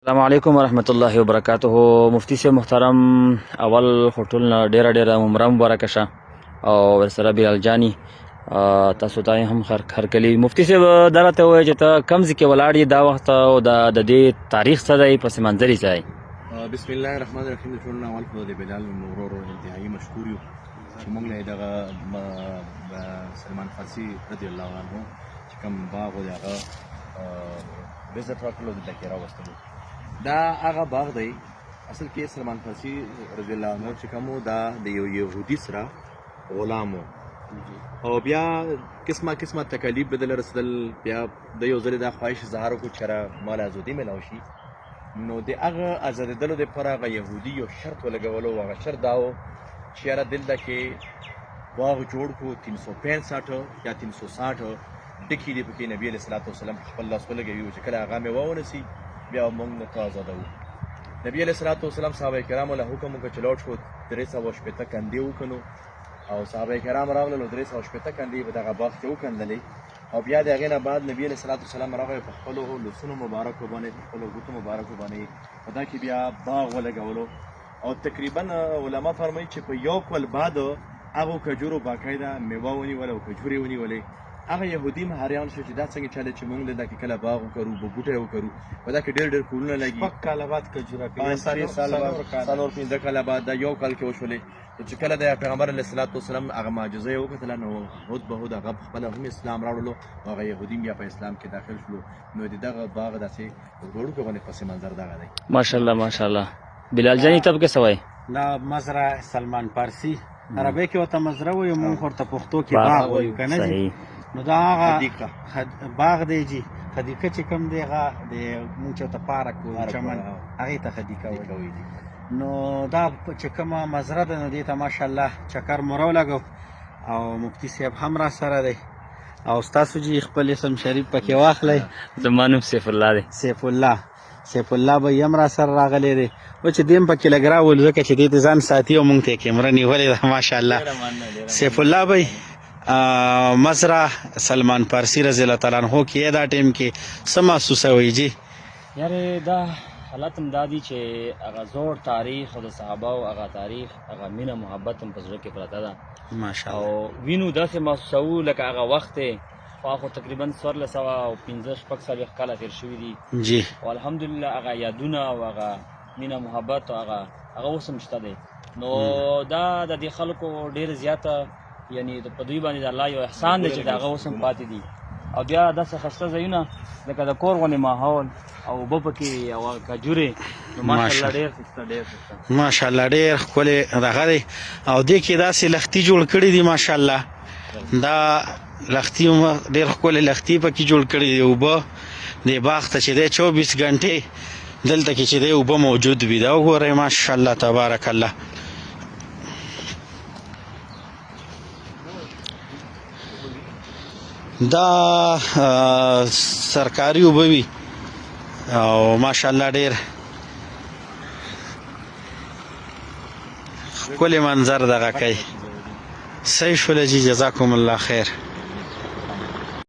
السلام علیکم ورحمت الله وبرکاته. مفتی صاحب محترم، اول خټول ډیره ډیره عمره مبارکه شه او ورسره بلال جانی تاسو ته هم خر کلی. مفتی صاحب دا راته وایي چې ته کوم ځای کې ولاړ یې دا وخت او د دې تاریخ څه دی پس منظرې ځای؟ بسم الله الرحمن الرحیم. د ټولو نه اول خو د بلال ورور انتهایی مشکور یو چې موږ له دغه سلمان فارسي رضی الله عنه چې کوم باغ و د هغه وزټ راکړلو دلته کې راوستلو. دا هغه باغ دی اصل کې سلمان فارسي رضی الله عنه چې کوم دا د یو یهودي سره غلام و او بیا قسمه تکالیف بدل رسدل. بیا د یو ځل دا خواهش اظهار وکړو چې مال ازادي ملاو شي، نو د هغه ازادېدلو دپاره هغه یهودي یو شرط ولګولو. هغه شرط دا و چې یاره دلته کې باغ جوړ کړو 365 یا 360 ډکي دي پکې. نبي علیه الصلاة والسلام خپل لاس ولګوي چې کله هغه میوه ونیسي بیا موږ ته ازادوو. نبي علیه الصلاة والسلام صحابه کرامو له حکم وکړ چې لاړ شو 380 کندې وکنو او صحابه کرام راغلل 380 کندې په دغه باغ کې وکندلې. او بیا د هغې نه بعد نبي علیه الصلاة والسلام راغی په خپلو لاسونو مبارکو باندې په خپلو ګوتو مبارکو باندې په دا کې بیا باغ ولګولو. او تقریبا علما فرمایي چې په یو کال بعد هغو کجورو باقاعده میوه ونیوله او کجورې ونیولې. هغه یهودي هم حیران شو چې دا څنګه چله چې موږ دلته کې کله باغ وکړو بوټی وکړو په دا کې ډېر کولونه لګي. 6 کاله بعد کجوره کوي، 4 کاله بعد دا یو کال کې وشولې. چې کله د پیغمبر علیه الصلاة والسلام هغه معجزه یې وکتله نو هود به هود هغه خپله هم اسلام راوړلو او هغه یهودي بیا په اسلام کې داخل شلو. نو د دغه باغ داسې وړوکی غوندې پس منظر دغه دی. ماشاءالله ماشاءالله. بلال جانی تب کې څه وایي؟ دا مزرعه سلمان فارسي عربی کې ورته مزرعه وایو، موږ ورته پښتو کې باغ وایو که نه جي. نو دا هغه باغ دی جي. خدیقه چې کوم دی هغه د موږ چې ورته پارک وایو چمن هغې ته خدیقه وایي. نو دا چې کومه مزرعه ده نو دې ته ماشاءالله چکر مو راولګو او مفتي صاحب هم را سره دی او ستاسو جي خپل اسم شریف پکې واخلی. زما نوم سیف الله دی. سیف الله به هم را سره راغلی دی و چې دیم پکې لږ راولو ځکه چې دې ته ځان ساتي او موږ ته یې کیمره نیولې ده ماشاءالله. سیف الله بی مزرعه سلمان فارسي رضی الله تعالی عنہ کې دا ټیم کې څه محسوسوئ جي؟ یاره دا حالت هم دا دي چې هغه زوړ تاریخ او د صحابهو هغه تاریخ هغه مینه محبت هم په زړه کې پرته ده ماشاءالله. او وینو داسې محسوسوو لکه هغه وخت دی خو تقریبا 1415 کاله تېر شوي دي جی. او الحمدلله هغه یادونه او هغه مینه محبت او هغه اوس هم شته دی. نو دا د دې خلکو ډېر زیاته یعنی په دوی باندې د الله یو احسان دی چې د هغه اوس هم پاتې دي. او بیا داسې ښایسته ځایونه لکه د کور غوندې ماحول او اوبه پکې او کجورې ماشاءالله ډېر ښایسته ماشاءالله ډېر ښکلی دغه دی. او دې کې داسې لښتي جوړ کړي دي ماشاءالله. دا لښتي ډېر ښکلی لښتي پکې جوړ کړي دي. اوبه دې باغ ته چې دی 24 ګنټې دلته کې چې دی اوبه موجود وي. دا وګورئ ماشاءالله تبارک الله. دا سرکاري اوبه وي او ماشاءالله ډېر ښکلی منظر دغه کوي. صحیح شوله جي، جزاکم الله خیر.